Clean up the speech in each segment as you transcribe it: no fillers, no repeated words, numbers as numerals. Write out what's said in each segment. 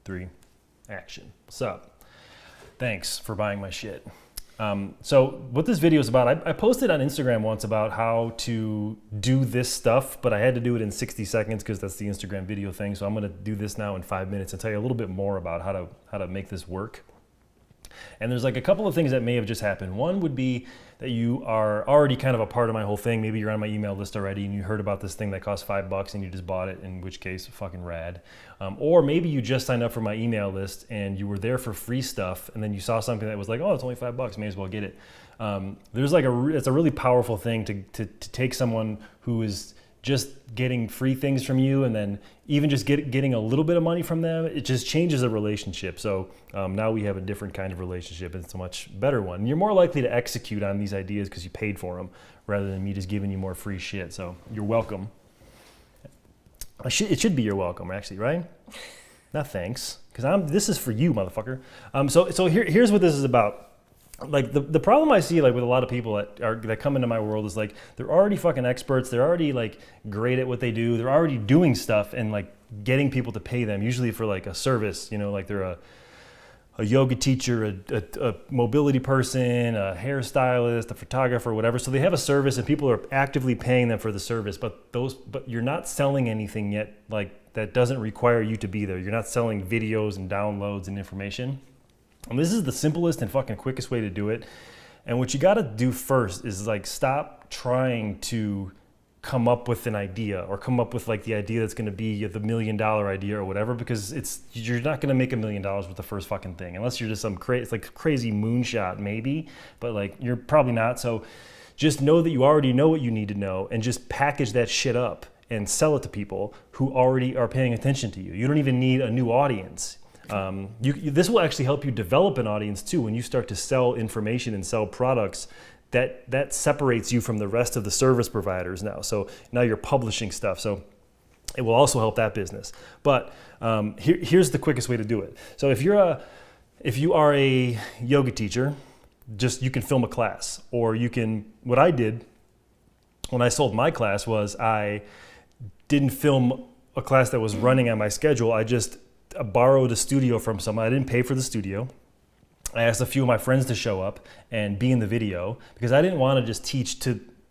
3, action. What's up? Thanks for buying my shit. So what this video is about, I posted on Instagram once about how to do this stuff, but I had to do it in 60 seconds because that's the Instagram video thing. So I'm gonna do this now in 5 minutes and tell you a little bit more about how to make this work. And there's like a couple of things that may have just happened. One would be that you are already kind of a part of my whole thing. Maybe you're on my email list already and you heard about this thing that costs $5 and you just bought it, in which case, fucking rad. Or maybe you just signed up for my email list and you were there for free stuff and then you saw something that was like, oh, it's only $5, may as well get it. There's like it's a really powerful thing to take someone who is just getting free things from you and then even just getting a little bit of money from them. It just changes the relationship. So now we have a different kind of relationship and it's a much better one. And you're more likely to execute on these ideas because you paid for them rather than me just giving you more free shit. So you're welcome. It should be you're welcome actually, right? Not thanks, because this is for you, motherfucker. So here's what this is about. Like the problem I see like with a lot of people that come into my world is like they're already fucking experts, they're already like great at what they do, they're already doing stuff and like getting people to pay them, usually for like a service, you know, like they're a yoga teacher, a mobility person, a hairstylist, a photographer, whatever. So they have a service and people are actively paying them for the service, but you're not selling anything yet, like that doesn't require you to be there. You're not selling videos and downloads and information. And this is the simplest and fucking quickest way to do it. And what you got to do first is like stop trying to come up with an idea or come up with like the idea that's going to be the $1 million idea or whatever, because you're not going to make $1 million with the first fucking thing unless you're just some crazy moonshot maybe, but like you're probably not. So just know that you already know what you need to know and just package that shit up and sell it to people who already are paying attention to you. You don't even need a new audience. This will actually help you develop an audience too. When you start to sell information and sell products, that separates you from the rest of the service providers now. So now you're publishing stuff. So it will also help that business. But here's the quickest way to do it. So if you are a yoga teacher, you can film a class, or what I did when I sold my class was I didn't film a class that was running on my schedule. I just borrowed a studio from someone. I didn't pay for the studio. I asked a few of my friends to show up and be in the video because I didn't want to just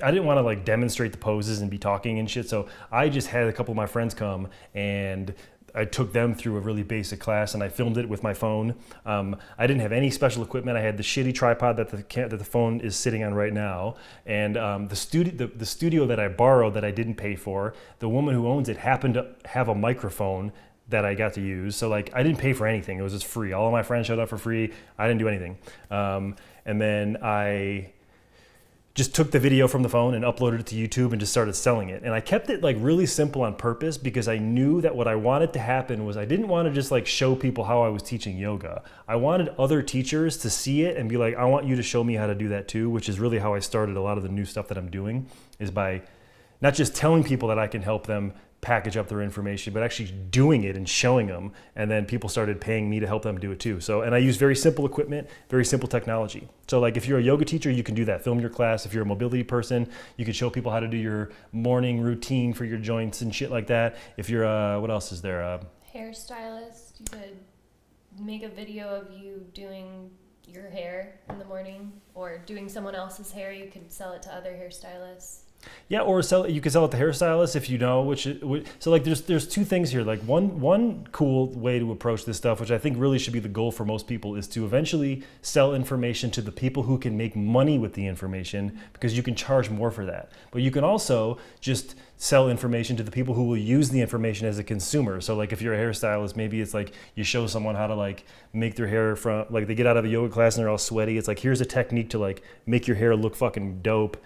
I didn't want to like demonstrate the poses and be talking and shit. So I just had a couple of my friends come and I took them through a really basic class and I filmed it with my phone. I didn't have any special equipment. I had the shitty tripod that the phone is sitting on right now. And the studio that I borrowed that I didn't pay for, the woman who owns it happened to have a microphone that I got to use. So like I didn't pay for anything. It was just free. All of my friends showed up for free. I didn't do anything. And then I just took the video from the phone and uploaded it to YouTube and just started selling it. And I kept it like really simple on purpose because I knew that what I wanted to happen was I didn't want to just like show people how I was teaching yoga. I wanted other teachers to see it and be like, I want you to show me how to do that too, which is really how I started a lot of the new stuff that I'm doing, is by not just telling people that I can help them package up their information, but actually doing it and showing them. And then people started paying me to help them do it too. So, and I use very simple equipment, very simple technology. So like if you're a yoga teacher, you can do that, film your class. If you're a mobility person, you can show people how to do your morning routine for your joints and shit like that. If you're what else is there? Hairstylist, you could make a video of you doing your hair in the morning or doing someone else's hair. You could sell it to other hairstylists. Yeah, or you could sell it to hairstylists if you know so like there's two things here. Like one cool way to approach this stuff, which I think really should be the goal for most people, is to eventually sell information to the people who can make money with the information, because you can charge more for that. But you can also just sell information to the people who will use the information as a consumer. So like if you're a hairstylist, maybe it's like you show someone how to like make their hair from, like they get out of a yoga class and they're all sweaty. It's like, here's a technique to like make your hair look fucking dope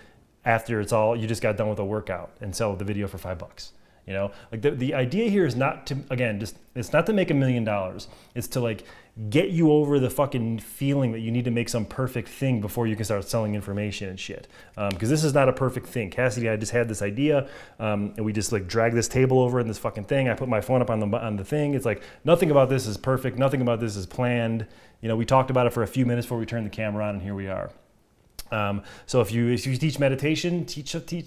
after you just got done with a workout, and sell the video for $5. You know, like the idea here is not to, again, it's not to make $1 million. It's to like get you over the fucking feeling that you need to make some perfect thing before you can start selling information and shit. Because this is not a perfect thing. Cassidy and I just had this idea, and we just like drag this table over in this fucking thing. I put my phone up on the thing. It's like nothing about this is perfect. Nothing about this is planned. You know, we talked about it for a few minutes before we turned the camera on, and here we are. So if you teach meditation,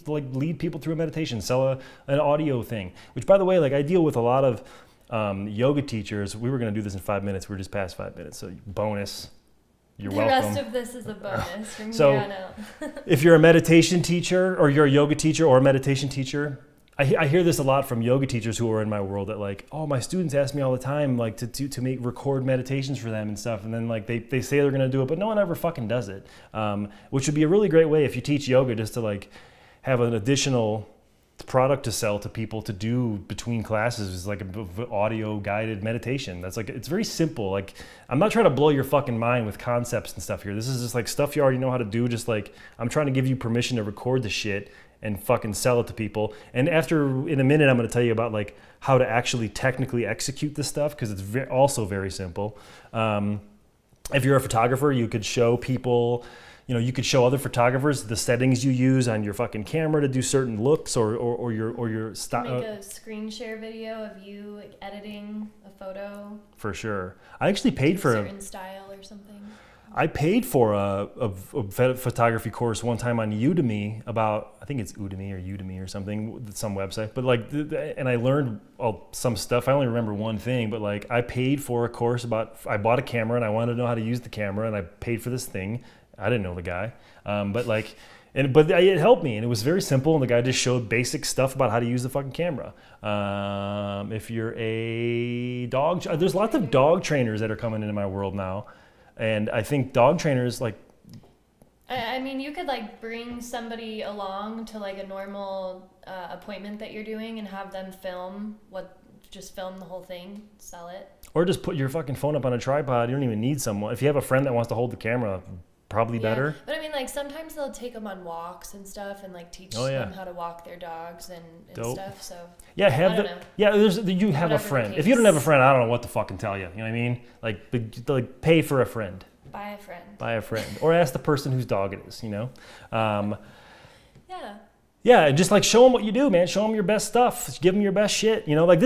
lead people through a meditation, sell an audio thing, which by the way, like I deal with a lot of yoga teachers, we were going to do this in 5 minutes. We're just past 5 minutes. So bonus. You're the welcome. rest of this is a bonus from So, here on out. If you're a meditation teacher or you're a yoga teacher or a meditation teacher, I hear this a lot from yoga teachers who are in my world that like, oh, my students ask me all the time like to make record meditations for them and stuff. And then like they say they're going to do it, but no one ever fucking does it. Which would be a really great way if you teach yoga just to like have an additional product to sell to people to do between classes is like a audio guided meditation. That's like, it's very simple. Like, I'm not trying to blow your fucking mind with concepts and stuff here. This is just like stuff you already know how to do. Just like, I'm trying to give you permission to record the shit and fucking sell it to people. And in a minute, I'm going to tell you about like how to actually technically execute this stuff, because it's also very simple. If you're a photographer, you could show people, you could show other photographers the settings you use on your fucking camera to do certain looks or your style. Make a screen share video of you like, editing a photo. For sure. I actually paid for a certain style or something. I paid for a photography course one time on Udemy about, I think it's Udemy or something, some website. But like, and I learned some stuff. I only remember one thing, but like I paid for a course I bought a camera and I wanted to know how to use the camera, and I paid for this thing. I didn't know the guy, but it helped me, and it was very simple. And the guy just showed basic stuff about how to use the fucking camera. If you're a dog, there's lots of dog trainers that are coming into my world now, and I think dog trainers like. I mean, you could like bring somebody along to like a normal appointment that you're doing and have them just film the whole thing, sell it. Or just put your fucking phone up on a tripod. You don't even need someone. If you have a friend that wants to hold the camera, probably better. But I mean, like sometimes they'll take them on walks and stuff, and like teach them how to walk their dogs and stuff. So you have Whatever a friend. If you don't have a friend, I don't know what to fucking tell you. You know what I mean? Like pay for a friend. Buy a friend. Buy a friend, or ask the person whose dog it is. Yeah. Yeah, and just like show them what you do, man. Show them your best stuff. Just give them your best shit. Like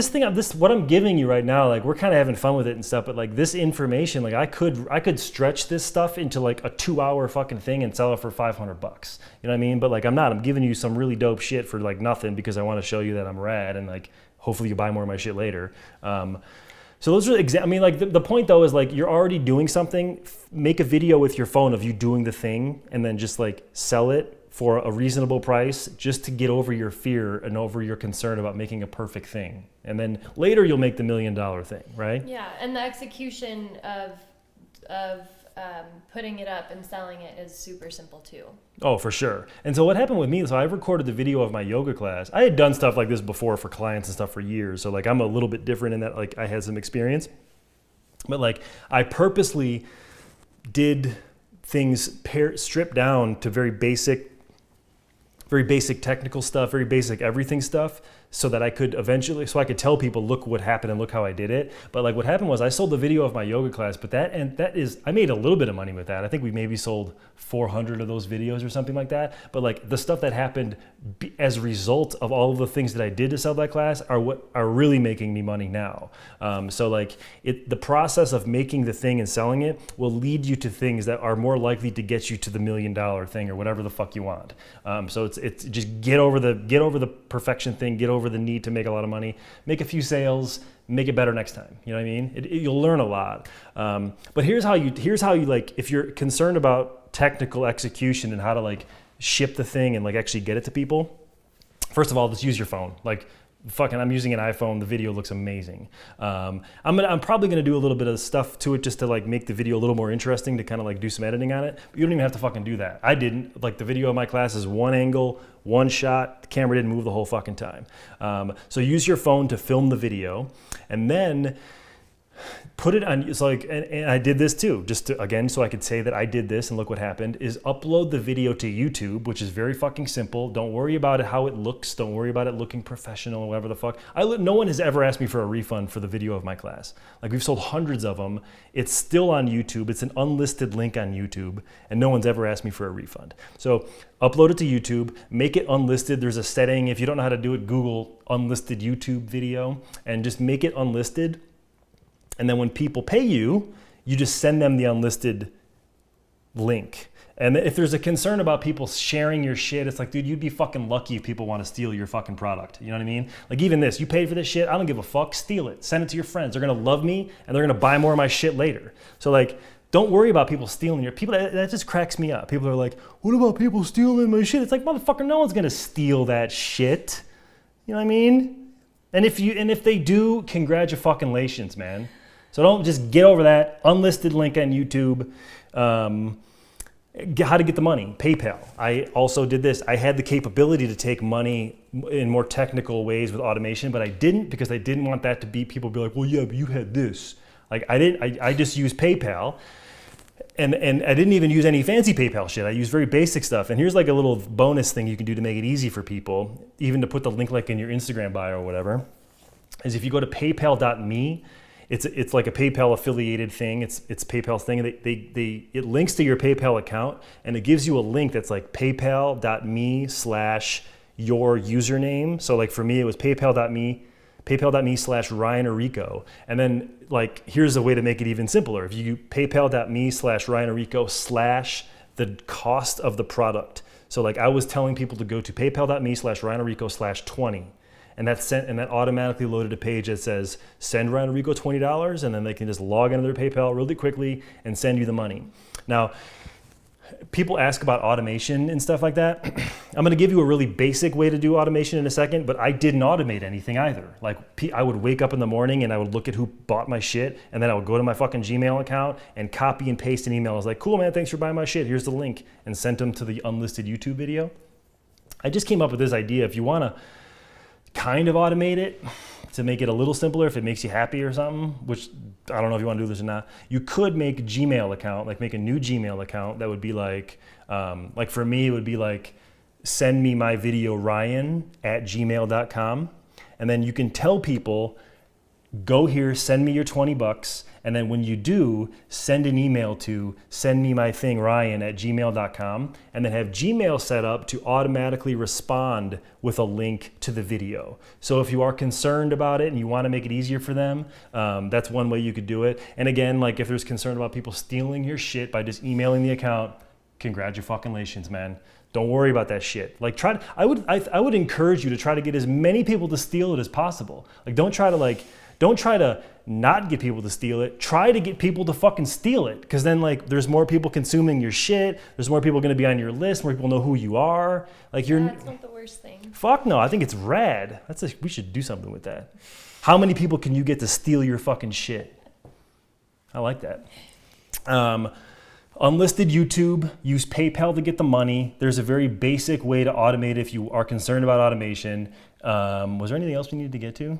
what I'm giving you right now, like we're kind of having fun with it and stuff, but like this information, like I could stretch this stuff into like a 2-hour fucking thing and sell it for $500. You know what I mean? But like I'm giving you some really dope shit for like nothing, because I want to show you that I'm rad, and like hopefully you buy more of my shit later. So those are the point though is like you're already doing something. Make a video with your phone of you doing the thing, and then just like sell it for a reasonable price, just to get over your fear and over your concern about making a perfect thing. And then later you'll make the $1 million thing, right? Yeah, and the execution of putting it up and selling it is super simple too. Oh, for sure. And so what happened with me, so I recorded the video of my yoga class. I had done stuff like this before for clients and stuff for years. So like I'm a little bit different in that like I had some experience. But like I purposely did things stripped down to very basic technical stuff, very basic everything stuff, so that I could tell people, look what happened and look how I did it. But like what happened was I sold the video of my yoga class, but I made a little bit of money with that. I think we maybe sold 400 of those videos or something like that. But like the stuff that happened as a result of all of the things that I did to sell that class are what are really making me money now. So like the process of making the thing and selling it will lead you to things that are more likely to get you to the $1 million thing or whatever the fuck you want. So it's just get over the perfection thing, get over the need to make a lot of money, make a few sales, make it better next time. You know what I mean? You'll learn a lot. But here's how you like, if you're concerned about technical execution and how to like ship the thing and like actually get it to people, first of all, just use your phone. Like I'm using an iPhone. The video looks amazing. I'm probably gonna do a little bit of stuff to it just to like make the video a little more interesting, to kind of like do some editing on it. But you don't even have to fucking do that. I didn't. Like the video of my class is one angle, one shot. The camera didn't move the whole fucking time. So use your phone to film the video, and then put it on. So like, and I did this too, just to, again, so I could say that I did this and look what happened, is upload the video to YouTube, which is very fucking simple. Don't worry about it, how it looks. Don't worry about it looking professional or whatever the fuck. No one has ever asked me for a refund for the video of my class. Like we've sold hundreds of them. It's still on YouTube. It's an unlisted link on YouTube, and no one's ever asked me for a refund. So upload it to YouTube, make it unlisted. There's a setting, if you don't know how to do it, Google unlisted YouTube video and just make it unlisted. And then when people pay you, you just send them the unlisted link. And if there's a concern about people sharing your shit, it's like, dude, you'd be fucking lucky if people want to steal your fucking product. You know what I mean? Like even this, you paid for this shit, I don't give a fuck, steal it. Send it to your friends. They're gonna love me and they're gonna buy more of my shit later. So like, don't worry about people stealing your people. That just cracks me up. People are like, what about people stealing my shit? It's like, motherfucker, no one's gonna steal that shit. You know what I mean? And if they do, congratulations, man. So don't just get over that. Unlisted link on YouTube. How to get the money, PayPal. I also did this. I had the capability to take money in more technical ways with automation, but I didn't because I didn't want that to be, people be like, well, yeah, but you had this. Like I just used PayPal and I didn't even use any fancy PayPal shit. I used very basic stuff. And here's like a little bonus thing you can do to make it easy for people, even to put the link like in your Instagram bio or whatever, is if you go to paypal.me, it's like a PayPal affiliated thing. It's PayPal's thing. It links to your PayPal account and it gives you a link that's like paypal.me/your username. So like for me, it was paypal.me/Ryan Orico. And then like, here's a way to make it even simpler. If you paypal.me/Ryan Orico/ the cost of the product. So like I was telling people to go to paypal.me/Ryan Orico/20. And that automatically loaded a page that says, send Ryan Orico $20, and then they can just log into their PayPal really quickly and send you the money. Now, people ask about automation and stuff like that. I'm gonna give you a really basic way to do automation in a second, but I didn't automate anything either. Like I would wake up in the morning and I would look at who bought my shit, and then I would go to my fucking Gmail account and copy and paste an email. I was like, cool man, thanks for buying my shit, here's the link, and sent them to the unlisted YouTube video. I just came up with this idea. If you wanna kind of automate it to make it a little simpler, if it makes you happy or something, which I don't know if you want to do this or not, you could make a Gmail account, like make a new Gmail account that would be like for me, it would be like, send me my video Ryan@gmail.com. And then you can tell people, go here, send me your $20. And then when you do, send an email to send me my thing Ryan@gmail.com, and then have Gmail set up to automatically respond with a link to the video. So if you are concerned about it and you want to make it easier for them, that's one way you could do it. And again, like if there's concern about people stealing your shit by just emailing the account, congratulations, man. Don't worry about that shit. Like I would encourage you to try to get as many people to steal it as possible. Like don't try to not get people to steal it. Try to get people to fucking steal it. Because then like there's more people consuming your shit. There's more people going to be on your list. More people know who you are. Like That's not the worst thing. Fuck no. I think it's rad. We should do something with that. How many people can you get to steal your fucking shit? I like that. Unlisted YouTube, use PayPal to get the money. There's a very basic way to automate if you are concerned about automation. Was there anything else we needed to get to?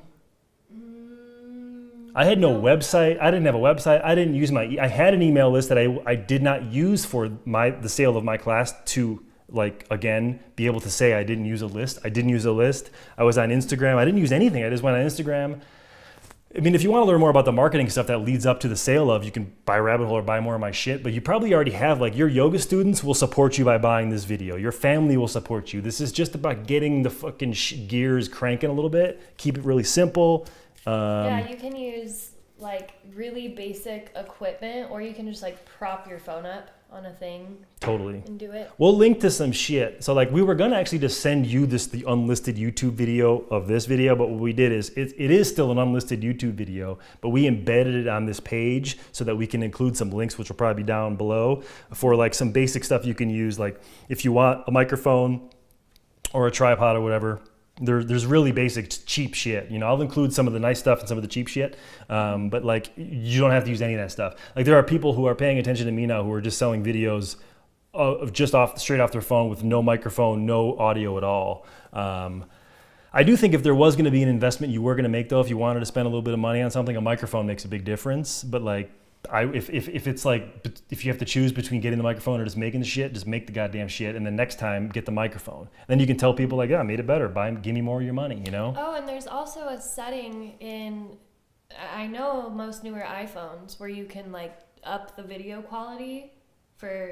I had no website. I didn't have a website. I didn't use I had an email list that I did not use for the sale of my class to, like, again, be able to say I didn't use a list. I didn't use a list. I was on Instagram. I didn't use anything. I just went on Instagram. I mean, if you want to learn more about the marketing stuff that leads up to the sale of, you can buy Rabbit Hole or buy more of my shit, but you probably already have, like, your yoga students will support you by buying this video. Your family will support you. This is just about getting the fucking gears cranking a little bit. Keep it really simple. Yeah, you can use like really basic equipment, or you can just like prop your phone up on a thing. Totally. And do it. We'll link to some shit. So like we were gonna actually just send you the unlisted YouTube video of this video, but what we did is it is still an unlisted YouTube video, but we embedded it on this page so that we can include some links, which will probably be down below, for like some basic stuff you can use. Like if you want a microphone or a tripod or whatever, there's really basic cheap shit. You know, I'll include some of the nice stuff and some of the cheap shit, but like you don't have to use any of that stuff. Like there are people who are paying attention to me now who are just selling videos of just straight off their phone with no microphone, no audio at all. I do think if there was going to be an investment you were going to make, though, if you wanted to spend a little bit of money on something, a microphone makes a big difference. But like, if it's like, if you have to choose between getting the microphone or just making the shit, just make the goddamn shit, and then next time get the microphone. Then you can tell people like, yeah, I made it better. Give me more of your money, you know? Oh, and there's also a setting in, I know most newer iPhones where you can like up the video quality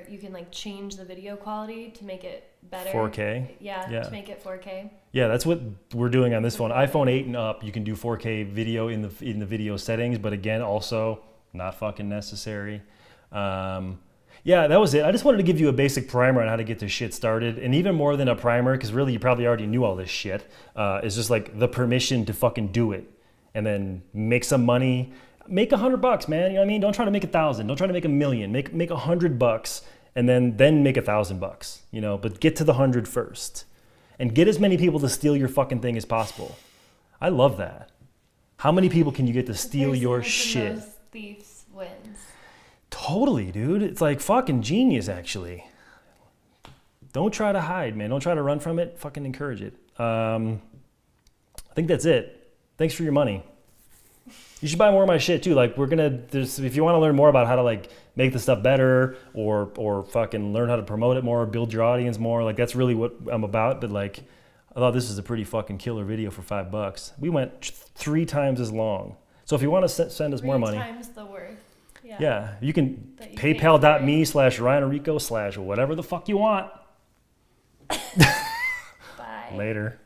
you can like change the video quality to make it better. 4K? Yeah, to make it 4K. Yeah, that's what we're doing on this phone. iPhone 8 and up, you can do 4K video in the video settings, but again, also not fucking necessary. Yeah, that was it. I just wanted to give you a basic primer on how to get this shit started. And even more than a primer, because really you probably already knew all this shit, is just like the permission to fucking do it. And then make some money. Make $100, man. You know what I mean? Don't try to make 1,000. Don't try to make 1,000,000. Make $100 and then make $1,000, you know, but get to the 100 first. And get as many people to steal your fucking thing as possible. I love that. How many people can you get to steal Person your with the shit? most thieves wins. Totally, dude. It's like fucking genius, actually. Don't try to hide, man. Don't try to run from it. Fucking encourage it. I think that's it. Thanks for your money. You should buy more of my shit too. Like if you want to learn more about how to like make the stuff better or fucking learn how to promote it more, build your audience more, like that's really what I'm about. But like, I thought this was a pretty fucking killer video for $5. We went 3 times as long. So if you want to send us more money. 3 times the worth. Yeah, you can That you paid paypal.me/RyanRico/ whatever the fuck you want. Bye. Later.